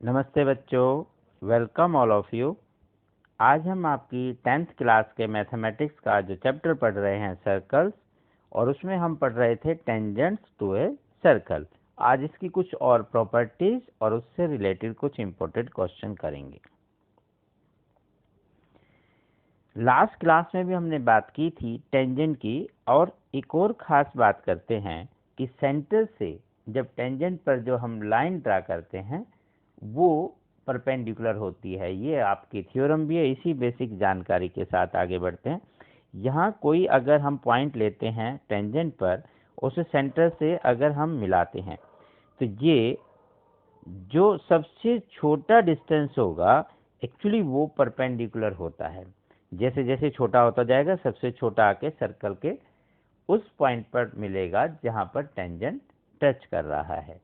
नमस्ते बच्चों, welcome all of you. आज हम आपकी 10th क्लास के मैथमेटिक्स का जो चैप्टर पढ़ रहे हैं सर्कल्स, और उसमें हम पढ़ रहे थे टेंजेंट्स टू ए सर्कल। आज इसकी कुछ और प्रॉपर्टीज और उससे रिलेटेड कुछ इंपॉर्टेंट क्वेश्चन करेंगे। लास्ट क्लास में भी हमने बात की थी टेंजेंट की, और एक और ख़ास बात करते हैं कि सेंटर से जब टेंजेंट पर जो हम लाइन ड्रा करते हैं वो परपेंडिकुलर होती है। ये आपकी थ्योरम भी है। इसी बेसिक जानकारी के साथ आगे बढ़ते हैं। यहाँ कोई अगर हम पॉइंट लेते हैं टेंजेंट पर, उसे सेंटर से अगर हम मिलाते हैं तो ये जो सबसे छोटा डिस्टेंस होगा एक्चुअली वो परपेंडिकुलर होता है। जैसे जैसे छोटा होता जाएगा सबसे छोटा आके सर्कल के उस पॉइंट पर मिलेगा जहां पर टेंजेंट टच कर रहा है,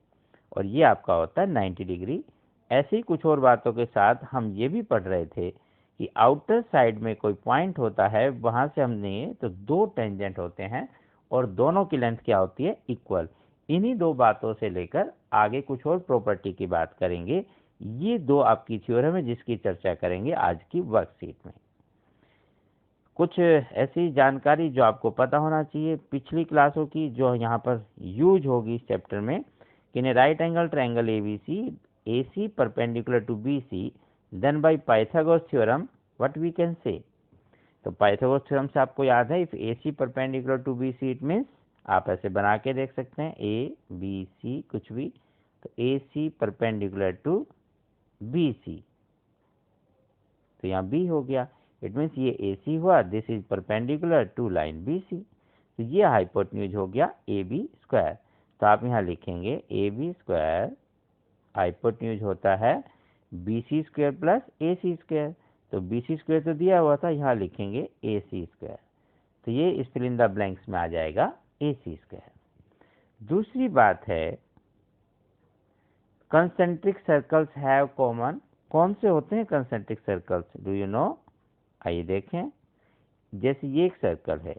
और ये आपका होता है 90 डिग्री। ऐसी कुछ और बातों के साथ हम ये भी पढ़ रहे थे कि आउटर साइड में कोई पॉइंट होता है, वहां से हमने तो दो टेंजेंट होते हैं और दोनों की लेंथ क्या होती है, इक्वल। इन्हीं दो बातों से लेकर आगे कुछ और प्रॉपर्टी की बात करेंगे। ये दो आपकी थ्योरम है जिसकी चर्चा करेंगे आज की वर्कशीट में। कुछ ऐसी जानकारी जो आपको पता होना चाहिए पिछली क्लासों की, जो यहाँ पर यूज होगी इस चैप्टर में, कि right angle triangle ABC AC perpendicular to BC then by Pythagoras theorem what we can say. तो पाइथागोरस थ्योरम से आपको याद है, if AC perpendicular to BC it means, आप ऐसे बना के देख सकते हैं ABC कुछ भी, तो AC परपेंडिकुलर टू BC, तो यहाँ B हो गया। इट मीन्स ये AC हुआ, this is perpendicular to line BC, तो ये हाइपोटेन्यूज हो गया AB स्क्वायर। तो आप यहाँ लिखेंगे AB स्क्वायर हाइपोटेन्यूज होता है BC square plus AC square. तो BC स्क्वायर तो दिया हुआ था, यहाँ लिखेंगे AC स्क्वायर, तो ये फिल इन द ब्लैंक्स में आ जाएगा AC स्क्वायर। दूसरी बात है कंसेंट्रिक सर्कल्स हैव कॉमन। कौन से होते हैं concentric circles, do you know? आइए देखें। जैसे ये एक सर्कल है,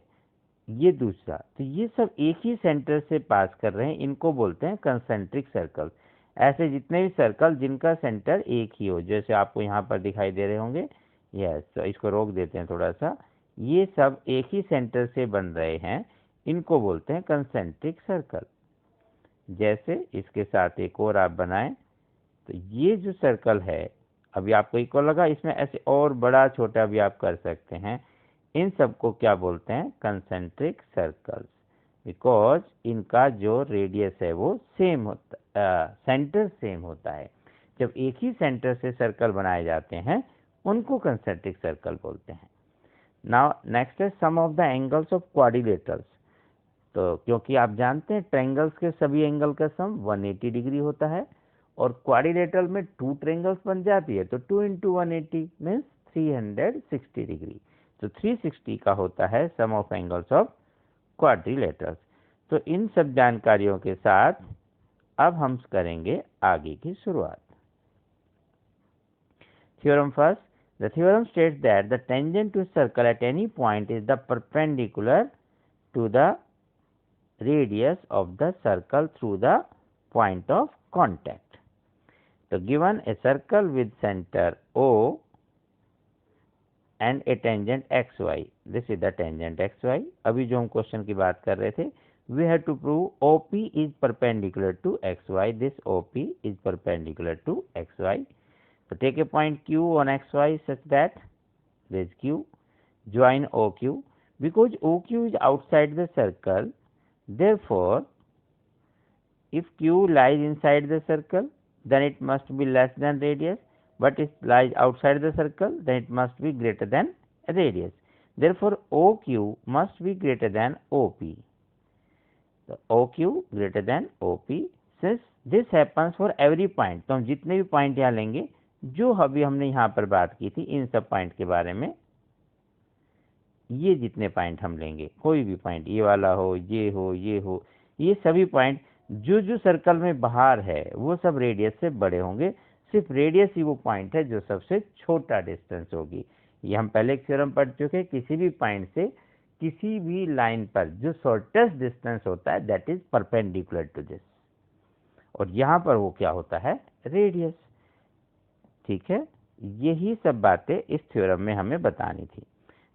ये दूसरा, तो ये सब एक ही सेंटर से पास कर रहे हैं, इनको बोलते हैं कंसेंट्रिक सर्कल। ऐसे जितने भी सर्कल जिनका सेंटर एक ही हो, जैसे आपको यहाँ पर दिखाई दे रहे होंगे, यस, तो इसको रोक देते हैं थोड़ा सा, ये सब एक ही सेंटर से बन रहे हैं, इनको बोलते हैं कंसेंट्रिक सर्कल। जैसे इसके साथ एक और आप बनाएं, तो ये जो सर्कल है अभी आपको इक्वल लगा, इसमें ऐसे और बड़ा छोटा भी आप कर सकते हैं। इन सबको क्या बोलते हैं, कंसेंट्रिक सर्कल्स, बिकॉज इनका जो रेडियस है वो सेम होता, सेंटर सेम होता है। जब एक ही सेंटर से सर्कल बनाए जाते हैं उनको कंसेंट्रिक सर्कल बोलते हैं। नाउ नेक्स्ट है sum of the angles of quadrilaterals. तो क्योंकि आप जानते हैं ट्रायंगल्स के सभी एंगल का सम 180 डिग्री होता है, और क्वाड्रिलेटरल में 2 ट्रायंगल्स बन जाती है, तो 2 × 180 मीन्स 360 डिग्री। तो 360 का होता है sum of angles of quadrilaterals. तो इन सब जानकारियों के साथ अब हम करेंगे आगे की शुरुआत। Theorem first, the theorem states that the tangent to a circle at any point is the perpendicular to the radius of the circle through the point of contact. So given a circle with center O and a tangent xy, this is the tangent xy। अभी जो हम question की बात कर रहे थे, we have to prove OP is perpendicular to xy, this OP is perpendicular to xy। So take a point Q on xy such that there is Q, join OQ, because OQ is outside the circle, therefore if Q lies inside the circle then it must be less than radius, but if lies outside the circle then it must be greater than radius, therefore OQ must be greater than OP। So OQ greater than OP, since this happens for every point, तो हम जितने भी point यहाँ लेंगे, जो अभी हमने यहाँ पर बात की थी इन सब पॉइंट के बारे में, ये जितने पॉइंट हम लेंगे, कोई भी पॉइंट, ये वाला हो, ये हो, ये हो, ये सभी पॉइंट जो जो सर्कल में बाहर है वो सब रेडियस से बड़े होंगे। सिर्फ रेडियस ही वो पॉइंट है जो सबसे छोटा डिस्टेंस होगी। ये हम पहले एक थ्योरम पढ़ चुके हैं, किसी भी पॉइंट से किसी भी लाइन पर जो शॉर्टेस्ट डिस्टेंस होता है that is perpendicular to this, और यहाँ पर वो क्या होता है, रेडियस। ठीक है, यही सब बातें इस थ्योरम में हमें बतानी थी।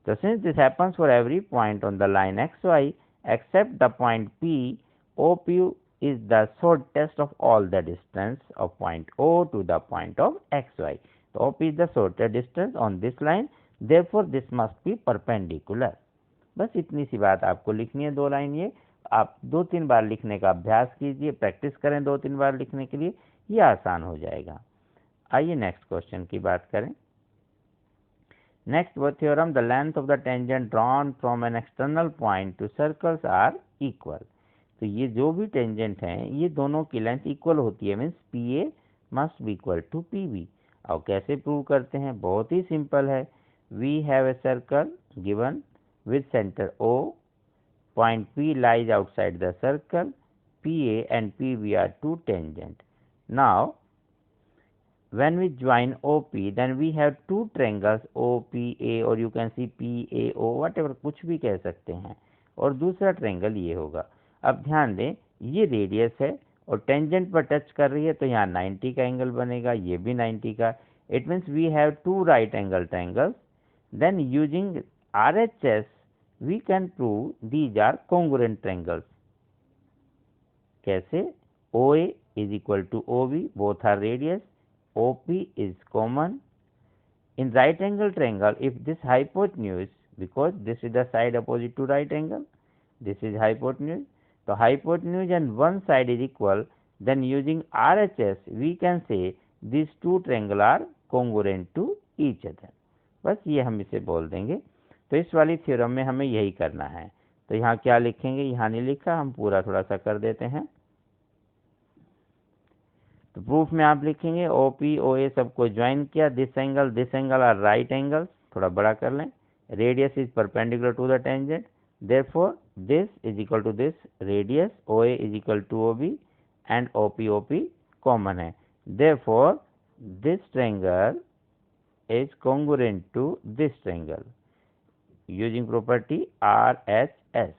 तो since this happens for every point on the line X Y except the point P, O P is the shortest of all the distance of point O to the point of xy. So, OP is the shortest distance on this line, therefore this must be perpendicular. बस इतनी सी बात आपको लिखनी है, 2 line. ये आप 2-3 बार लिखने का अभ्यास कीजिए, प्रैक्टिस करें 2-3 बार लिखने के लिए, ये आसान हो जाएगा। आइए नेक्स्ट क्वेश्चन की बात करें। नेक्स्ट वो theorem, the length of the tangent drawn from an external point to circles are equal. तो ये जो भी टेंजेंट हैं ये दोनों की लेंथ इक्वल होती है, means P A must be equal to P B. और कैसे प्रूव करते हैं, बहुत ही सिंपल है। We have a circle given with centre O, point P lies outside the circle, P A and P B are two tangent. Now when we join OP, then we have two triangles OPA, or you can see PAO, whatever, कुछ भी कह सकते हैं, और दूसरा triangle ये होगा। अब ध्यान दें, ये रेडियस है और टेंजेंट पर टच कर रही है, तो यहाँ 90 का एंगल बनेगा, ये भी 90 का। It means we have two right angle triangles, then using RHS we can prove these are congruent triangles. कैसे? OA is equal to OB, both are radius, OP is common. In right angle triangle, if this hypotenuse, because this is the side opposite to right angle, this is hypotenuse, so hypotenuse and one side is equal, then using RHS we can say these two triangles are congruent to each other. बस ये हम इसे बोल देंगे। तो इस वाली theorem में हमें यही करना है। तो यहाँ क्या लिखेंगे, यहाँ नहीं लिखा, हम पूरा थोड़ा सा कर देते हैं। तो प्रूफ में आप लिखेंगे OP OA सबको ज्वाइन किया, this angle are right angle, थोड़ा बड़ा कर लें, radius is perpendicular to the tangent, therefore this is equal to this radius, OA is equal to OB and OP common है, therefore this triangle is congruent to this triangle using property RHS।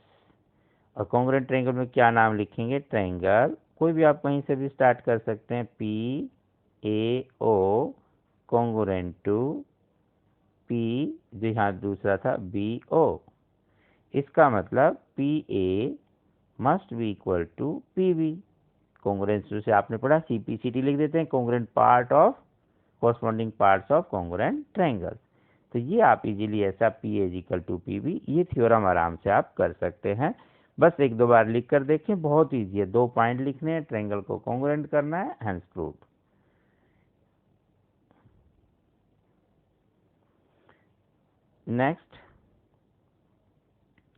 और congruent triangle में क्या नाम लिखेंगे, triangle कोई भी आप कहीं से भी स्टार्ट कर सकते हैं, PAO कॉन्ग्रुएंट टू P, जो यहाँ दूसरा था BO। इसका मतलब PA must be equal to PB। Congruent से आपने पढ़ा, CPCT लिख देते हैं, congruent part of corresponding parts of congruent triangle. तो ये आप इजीली ऐसा PA is equal to PB, ये थ्योरम आराम से आप कर सकते हैं। बस 1-2 बार लिख कर देखें, बहुत ईजी है। 2 पॉइंट लिखने हैं, ट्रायंगल को कॉन्ग्रुएंट करना है, हेंस प्रूव्ड। नेक्स्ट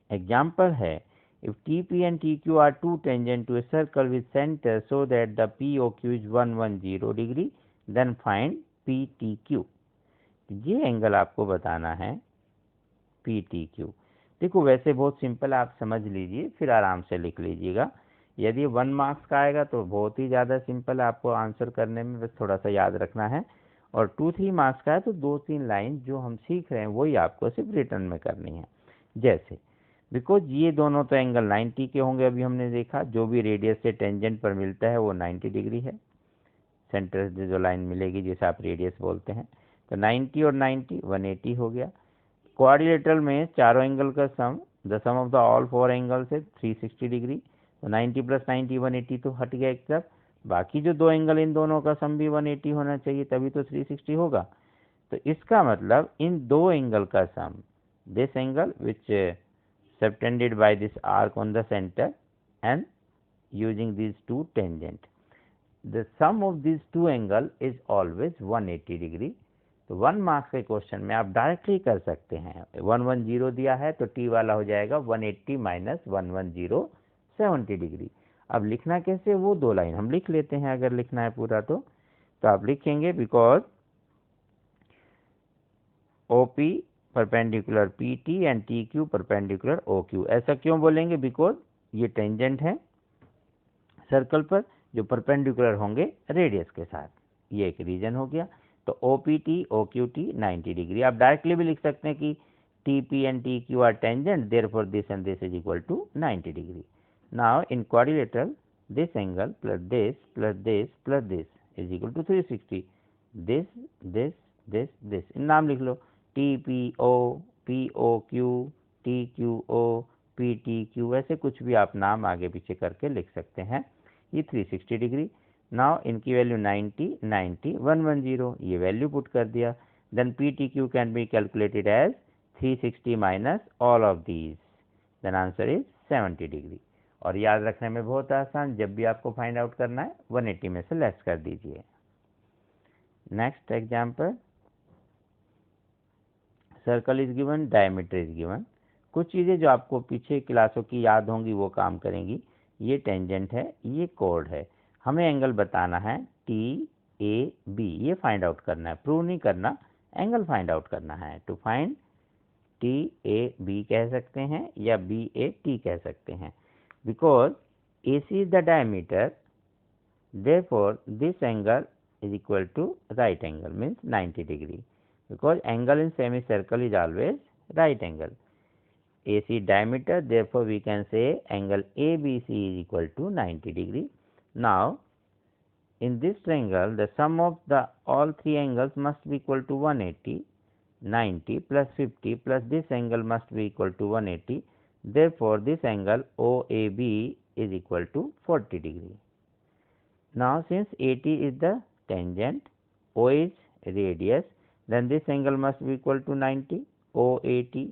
एग्जांपल है, if TP and TQ are two tangent to a circle with center so that the POQ is 110 degree, then find PTQ। ये एंगल आपको बताना है PTQ। देखो वैसे बहुत सिंपल, आप समझ लीजिए फिर आराम से लिख लीजिएगा। यदि 1 मार्क्स का आएगा तो बहुत ही ज़्यादा सिंपल है, आपको आंसर करने में बस थोड़ा सा याद रखना है। और 2-3 मार्क्स का है तो 2-3 लाइन जो हम सीख रहे हैं वही आपको सिर्फ रिटर्न में करनी है। जैसे बिकॉज ये दोनों तो एंगल 90 के होंगे, अभी हमने देखा जो भी रेडियस से टेंजेंट पर मिलता है वो 90 डिग्री है, सेंटर से जो लाइन मिलेगी जिसे आप रेडियस बोलते हैं। तो 90 और 90 180 हो गया। क्वाड्रिलेटरल में चारों एंगल का sum, the sum of the all 4 angles है 360 डिग्री। तो 90 + 90 180 तो हट गया एक तरफ, बाकी जो 2 एंगल इन दोनों का सम भी 180 होना चाहिए, तभी तो 360 होगा। तो इसका मतलब इन 2 एंगल का sum, this angle which subtended by this arc on the centre and using these 2 tangent, the sum of these 2 angle is always 180 degree. तो 1 मार्क्स के क्वेश्चन में आप डायरेक्टली कर सकते हैं, 110 दिया है तो T वाला हो जाएगा 180 - 110 70 डिग्री। अब लिखना कैसे, वो 2 लाइन हम लिख लेते हैं, अगर लिखना है पूरा तो आप लिखेंगे because OP perpendicular PT and TQ perpendicular OQ। ऐसा क्यों बोलेंगे, बिकॉज ये टेंजेंट है सर्कल पर जो परपेंडिकुलर होंगे रेडियस के साथ, ये एक रीजन हो गया। तो OPT OQT 90 डिग्री। आप डायरेक्टली भी लिख सकते हैं कि TP and TQ are tangent, therefore this and this is equal to 90 degree. Now in quadrilateral, this angle plus this plus this plus this is equal to 360. This this this this, नाम लिख लो, TPO, POQ, TQO, PTQ, ऐसे कुछ भी आप नाम आगे पीछे करके लिख सकते हैं। ये 360 डिग्री। नाउ इनकी वैल्यू 90, 90, 110, ये वैल्यू पुट कर दिया। Then PTQ can be calculated as 360 minus all of these, then answer is 70 degree. और याद रखने में बहुत आसान, जब भी आपको फाइंड आउट करना है 180 में से लेस कर दीजिए। Next example, circle is given, diameter is given. कुछ चीज़ें जो आपको पीछे क्लासों की याद होंगी वो काम करेंगी। ये टेंजेंट है, ये कोड है, हमें एंगल बताना है TAB, ये फाइंड आउट करना है, प्रूव नहीं करना, एंगल फाइंड आउट करना है। टू फाइंड TAB कह सकते हैं या BAT कह सकते हैं, because AC is the diameter, therefore this angle is equal to right angle, means 90 degree, because angle in semicircle is always right angle. AC diameter, therefore we can say angle ABC is equal to 90 degree. Now in this triangle the sum of the all three angles must be equal to 180, 90 plus 50 plus this angle must be equal to 180, therefore this angle OAB is equal to 40 degree. Now since AT is the tangent, O is radius, then this angle must be equal to 90, OAT.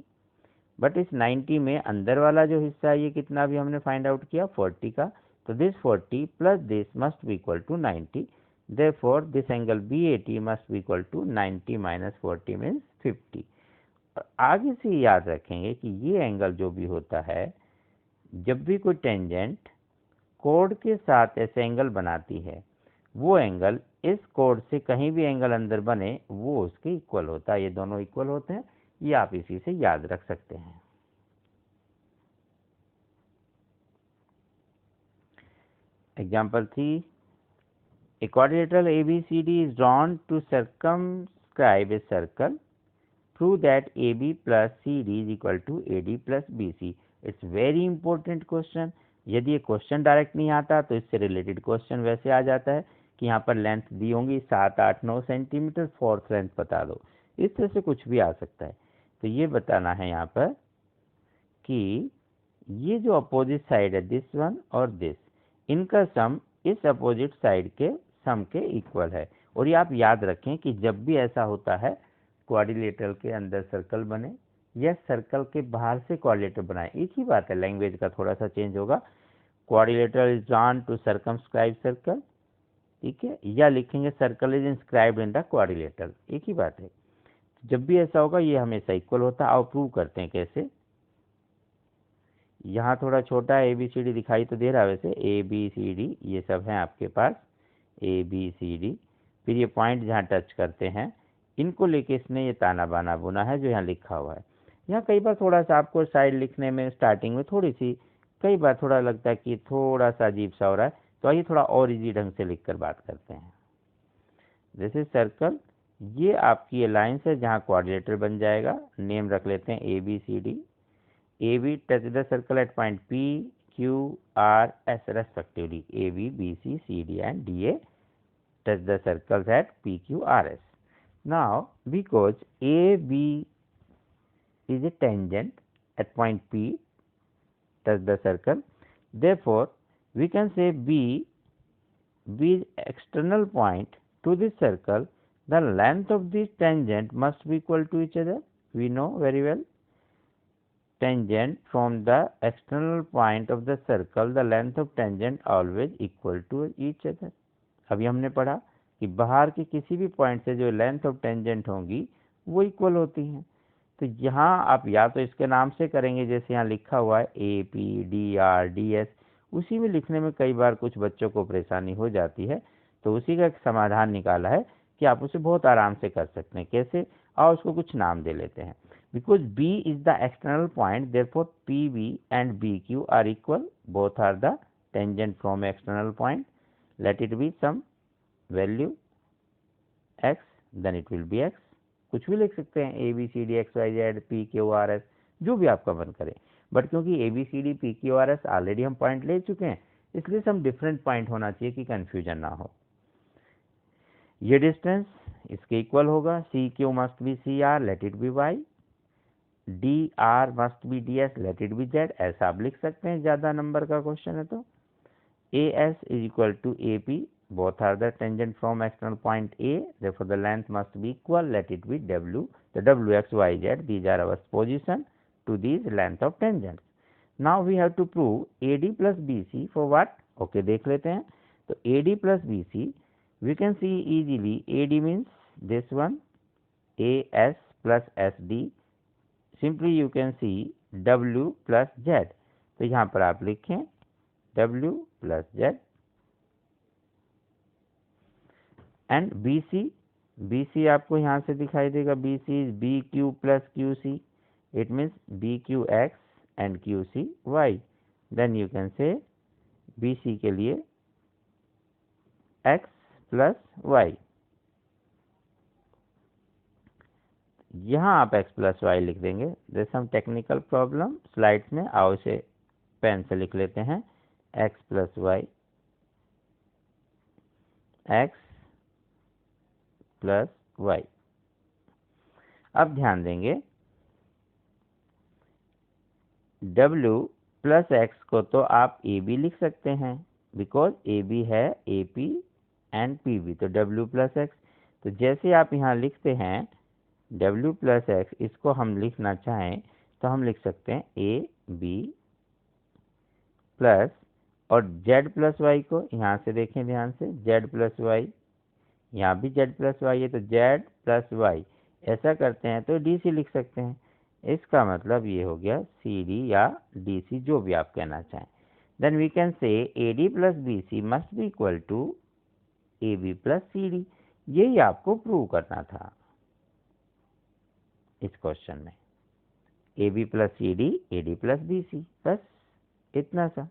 But इस 90 में अंदर वाला जो हिस्सा है ये कितना भी हमने फाइंड आउट किया 40 का, तो this 40 plus this must be equal to 90, therefore this angle BAT must be equal to 90 minus 40 means 50। और आगे से याद रखेंगे कि ये एंगल जो भी होता है, जब भी कोई टेंजेंट कोड के साथ ऐसे एंगल बनाती है, वो एंगल इस कोड से कहीं भी एंगल अंदर बने वो उसके इक्वल होता है, ये दोनों इक्वल होते हैं, ये आप इसी से याद रख सकते हैं। Example 3, a quadrilateral ABCD is drawn to circumscribe a circle. Prove that AB plus CD is equal to AD plus BC. It's very important question. यदि ये क्वेश्चन डायरेक्ट नहीं आता तो इससे रिलेटेड क्वेश्चन वैसे आ जाता है कि यहाँ पर लेंथ दी होंगी 7, 8, 9 सेंटीमीटर, फोर्थ लेंथ बता दो, इस तरह से कुछ भी आ सकता है। तो ये बताना है यहाँ पर कि ये जो अपोजिट साइड है दिस वन और दिस, इनका सम इस अपोजिट साइड के सम के इक्वल है। और ये आप याद रखें कि जब भी ऐसा होता है क्वाड्रिलेटरल के अंदर सर्कल बने या सर्कल के बाहर से क्वाड्रिलेटर बनाए, एक ही बात है, लैंग्वेज का थोड़ा सा चेंज होगा। Quadrilateral is drawn to circumscribe circle, ठीक है, या लिखेंगे circle is inscribed in the quadrilateral, एक ही बात है। जब भी ऐसा होगा ये हमेशा इक्वल होता है। आओ प्रूव करते हैं कैसे। यहाँ थोड़ा छोटा ABCD दिखाई तो दे रहा है, वैसे ABCD ये सब है आपके पास ABCD, फिर ये पॉइंट जहाँ टच करते हैं इनको लेके इसने ये ताना बाना बुना है जो यहाँ लिखा हुआ है। यहाँ कई बार थोड़ा सा आपको साइड लिखने में स्टार्टिंग में थोड़ी सी कई बार थोड़ा लगता है कि थोड़ा सा अजीब सा हो रहा है, तो आइए थोड़ा और इजी ढंग से लिख कर बात करते हैं। जैसे सर्कल, ये आपकी ये लाइन्स है जहाँ क्वाड्रिलेटर बन जाएगा, नेम रख लेते हैं ABCD। AB touch the circle at point P, Q, R, S respectively. AB, BC, CD and DA touch the circles at P, Q, R, S. Now, because AB is a tangent at point P, touch the circle, therefore, we can say B is external point to this circle, the length of this tangent must be equal to each other. We know very well. Tangent from the external point of the circle, the length of tangent always equal to each other. अभी हमने पढ़ा कि बाहर के किसी भी point से जो लेंथ ऑफ टेंजेंट होंगी वो इक्वल होती हैं। तो यहाँ आप या तो इसके नाम से करेंगे जैसे यहाँ लिखा हुआ है AP, DR, DS, उसी में लिखने में कई बार कुछ बच्चों को परेशानी हो जाती है, तो उसी का एक समाधान निकाला है कि आप उसे बहुत आराम से कर सकते हैं। कैसे, और उसको कुछ नाम दे लेते हैं। Because B is the external point, therefore PB and BQ are equal. Both are the tangent from external point. Let it be some value x, then it will be x. कुछ भी लिख सकते हैं ABCD XYZ PQRS, जो भी आपका मन करे। बट क्योंकि ABCD PQRS ऑलरेडी हम पॉइंट ले चुके हैं, इसलिए सब डिफरेंट पॉइंट होना चाहिए कि कंफ्यूजन ना हो। ये डिस्टेंस इसके इक्वल होगा। C Q must be C R, let it be Y. D R must be D S, let it be Z. ऐसा आप लिख सकते हैं, ज़्यादा नंबर का क्वेश्चन है तो। A S is equal to A P, both are the tangent from external point A, therefore the length must be equal, let it be W. The W, X, Y, Z, these are our position to these length of tangents. Now we have to prove AD plus BC for what? Okay, देख लेते हैं। तो AD plus BC, we can see easily AD means this one, AS plus SD. Simply you can see W plus Z. तो यहाँ पर आप लिखें W plus Z. And B C आपको यहाँ से दिखाई देगा, B C is B Q plus Q C, it means B Q X and Q C Y. Then you can say B C के लिए एक्स प्लस वाई, यहाँ आप x plus Y लिख देंगे। There some technical problem slides में, आओ इसे pen से लिख लेते हैं। X plus Y, X plus Y. अब ध्यान देंगे, W प्लस एक्स को तो आप ए बी लिख सकते हैं, बिकॉज ए बी है A P and P B, तो W प्लस एक्स। तो जैसे आप यहाँ लिखते हैं W प्लस एक्स, इसको हम लिखना चाहें तो हम लिख सकते हैं ए बी प्लस, और Z प्लस वाई को यहाँ से देखें ध्यान से, Z प्लस वाई, यहाँ भी Z प्लस वाई है तो Z प्लस वाई। ऐसा करते हैं तो DC लिख सकते हैं। इसका मतलब ये हो गया CD या DC, जो भी आप कहना चाहें। Then we can say AD plus BC must be equal to AB plus CD। यही आपको प्रूव करना था इस क्वेश्चन में, AB plus CD, AD plus BC, बस इतना सा।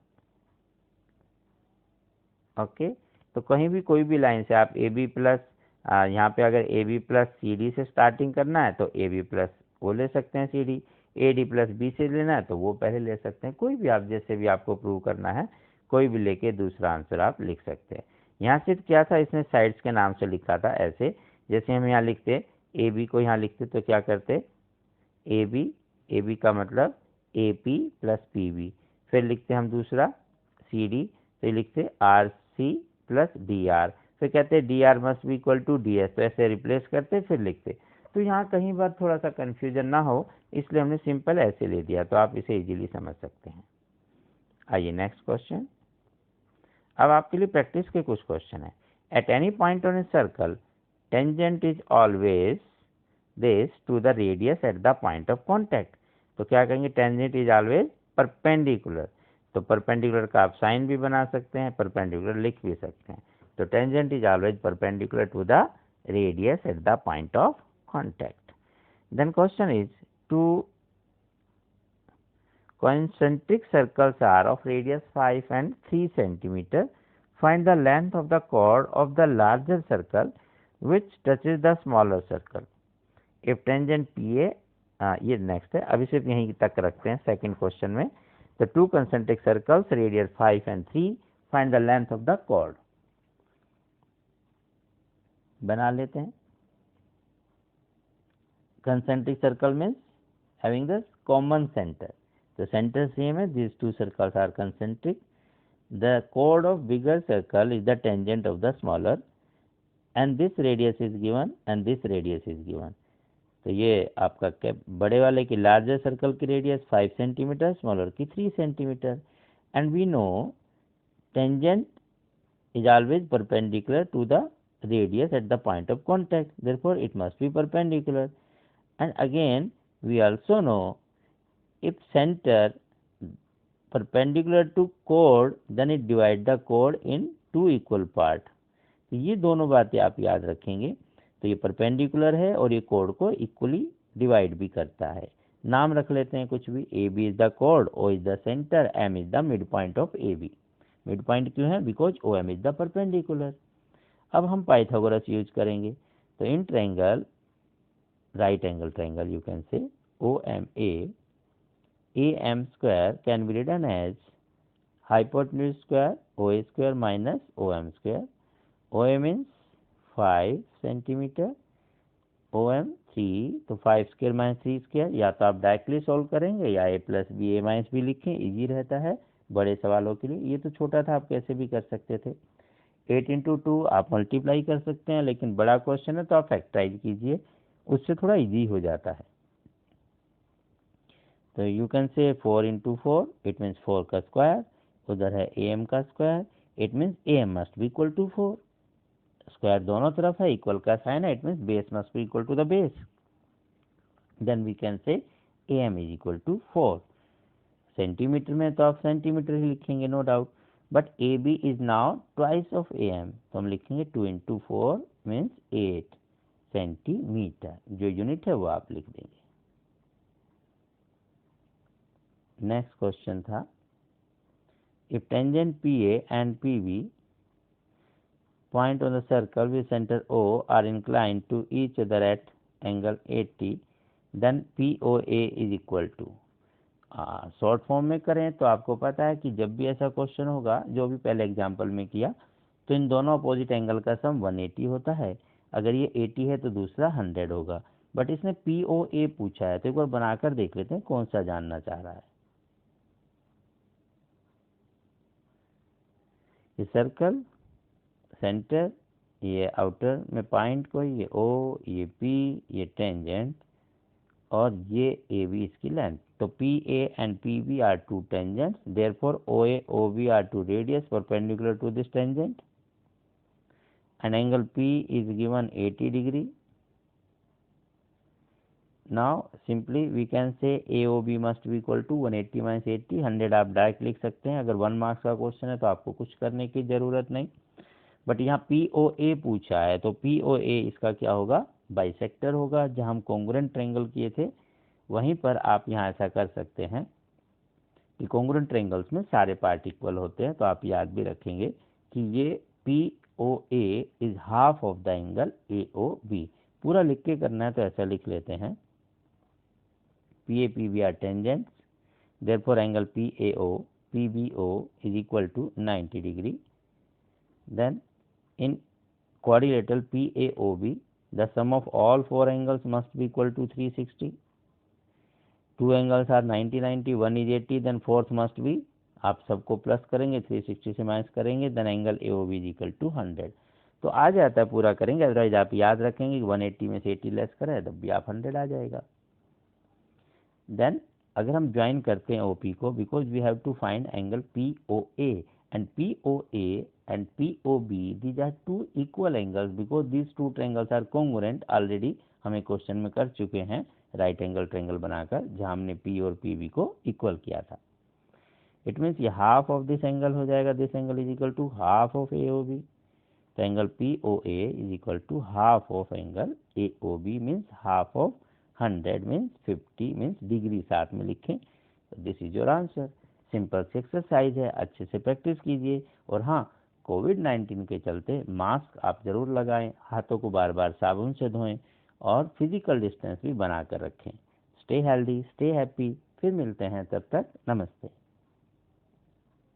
ओके, तो कहीं भी कोई भी लाइन से आप AB प्लस, यहाँ पे अगर AB प्लस CD से स्टार्टिंग करना है तो AB प्लस वो ले सकते हैं CD, AD प्लस B से लेना है तो वो पहले ले सकते हैं। कोई भी आप, जैसे भी आपको प्रूव करना है, कोई भी लेके दूसरा आंसर आप लिख सकते हैं। यहाँ सिर्फ क्या था, इसने साइड्स के नाम से लिखा था ऐसे, जैसे हम यहाँ लिखते AB को यहाँ लिखते तो क्या करते, AB का मतलब AP प्लस PB, फिर लिखते हम दूसरा CD, तो लिखते RC प्लस DR, फिर कहते हैं DR must be equal to DS, तो ऐसे रिप्लेस करते फिर लिखते। तो यहाँ कहीं बार थोड़ा सा कन्फ्यूजन ना हो, इसलिए हमने सिंपल ऐसे ले दिया, तो आप इसे इजीली समझ सकते हैं। आइए नेक्स्ट क्वेश्चन। अब आपके लिए प्रैक्टिस के कुछ क्वेश्चन है। At any point on a circle, tangent is always this to the radius at the point of contact. तो क्या कहेंगे, टेंजेंट इज ऑलवेज परपेंडिकुलर। तो परपेंडिकुलर का आप साइन भी बना सकते हैं, परपेंडिकुलर लिख भी सकते हैं। तो tangent is always perpendicular to the radius at the point of contact. Then question is, two concentric circles are of radius 5 and 3 centimeter. Find the length of the chord of the larger circle which touches the smaller circle. If tangent PA, ये next है, अभी सिर्फ यहीं तक रखते हैं second question में। The two concentric circles radius 5 and 3, find the length of the chord. बना लेते हैं। Concentric circle means having the common center. The center same है, these two circles are concentric. The chord of bigger circle is the tangent of the smaller, and this radius is given and this radius is given. तो ये आपका क्या, बड़े वाले की larger circle की radius 5 centimetre, smaller की 3 centimetre, and we know tangent is always perpendicular to the radius at the point of contact, therefore it must be perpendicular. And again we also know if center perpendicular to chord, then it divide the chord in two equal part. तो ये दोनों बातें आप याद रखेंगे। तो ये perpendicular है और ये कोड को इक्वली डिवाइड भी करता है। नाम रख लेते हैं कुछ भी, ए बी इज द कोड, O is the centre, M is the mid point of A B. Mid point क्यों है, because O M is the perpendicular. अब हम पाइथागोरस यूज करेंगे। तो in triangle, right angle triangle you can say, O M A M square can be written as hypotenuse square O square minus O M square. O M means 5 centimetre OM 3, तो 5 square minus 3 square, या तो आप directly solve करेंगे या a प्लस B a माइनस B लिखें, easy रहता है बड़े सवालों के लिए। ये तो छोटा था, आप कैसे भी कर सकते थे। 8 इंटू 2 आप मल्टीप्लाई कर सकते हैं, लेकिन बड़ा क्वेश्चन है तो आप फैक्टराइज कीजिए, उससे थोड़ा इजी हो जाता है। तो यू कैन से 4 इंटू 4, इट मीन्स 4 का स्क्वायर, उधर है am का square, it means am must be equal to 4, square दोनों तरफ है, इक्वल का साइन है, it means base must be equal to the base. Then we can say am is equal to 4। Centimetre में तो आप सेंटीमीटर ही लिखेंगे, no doubt, but AB is now twice of AM, तो हम लिखेंगे 2 इंटू 4 मीन्स 8 सेंटीमीटर, जो unit है वो आप लिख देंगे। नेक्स्ट क्वेश्चन था, if tangent PA and PB point on the circle with center O are inclined to each other at angle 80, then POA is equal to, short form में करें तो आपको पता है कि जब भी ऐसा क्वेश्चन होगा, जो भी पहले एग्जांपल में किया, तो इन दोनों अपोजिट एंगल का सम 180 होता है। अगर ये 80 है तो दूसरा 100 होगा, बट इसने POA पूछा है, तो एक बार बनाकर देख लेते हैं कौन सा जानना चाह रहा है। ये सर्कल, सेंटर, ये आउटर में पॉइंट कोई, ये O, ये P, ये टेंजेंट, और ये AB इसकी लेंथ। तो PA and PB are two tangents, therefore OA OB are two radius perpendicular to this tangent, and angle P is given 80 degree. Now simply we can say AOB must be equal to 180 minus 80, 100 आप direct लिख सकते हैं। अगर 1 marks का question है तो आपको कुछ करने की ज़रूरत नहीं, बट यहाँ POA पूछा है, तो POA इसका क्या होगा, बाइसेक्टर होगा। जहाँ हम कॉन्ग्रुएंट ट्रायंगल किए थे वहीं पर आप यहाँ ऐसा कर सकते हैं कि कॉन्ग्रुएंट ट्रायंगल्स में सारे पार्ट इक्वल होते हैं, तो आप याद भी रखेंगे कि ये POA is half of the angle AOB। पूरा लिख के करना है तो ऐसा लिख लेते हैं, PA PB are tangents, therefore angle PAO PBO is equal to 90 degree. Then in quadrilateral PAOB, the sum of all four angles must be equal to 360. Two angles are 90 90, one is 80, then fourth must be, आप सबको plus करेंगे, 360 से minus करेंगे, then angle AOB is equal to 100। तो आ जाता है, पूरा करेंगे, अदरवाइज आप याद रखेंगे कि 180 में से 80 लेस करें तब भी आप 100 आ जाएगा। देन अगर हम ज्वाइन करते हैं OP को, because we have to find angle POA and POA and POB, these are two equal angles because these two triangles are congruent। Already हमें क्वेश्चन में कर चुके हैं राइट एंगल ट्रायंगल बनाकर, जहां हमने P और PB को इक्वल किया था। इट मीन्स ये हाफ ऑफ दिस एंगल हो जाएगा, this angle is equal to half of AOB, तो angle POA is equal to half of angle AOB, means half of 100 means 50 means degree साथ में लिखें। तो this is your answer. Simple सी exercise है, अच्छे से प्रैक्टिस कीजिए। और हाँ, कोविड-19 के चलते मास्क आप ज़रूर लगाएं, हाथों को बार बार साबुन से धोएं और फिजिकल डिस्टेंस भी बना कर रखें। Stay healthy, stay happy. फिर मिलते हैं, तब तक नमस्ते।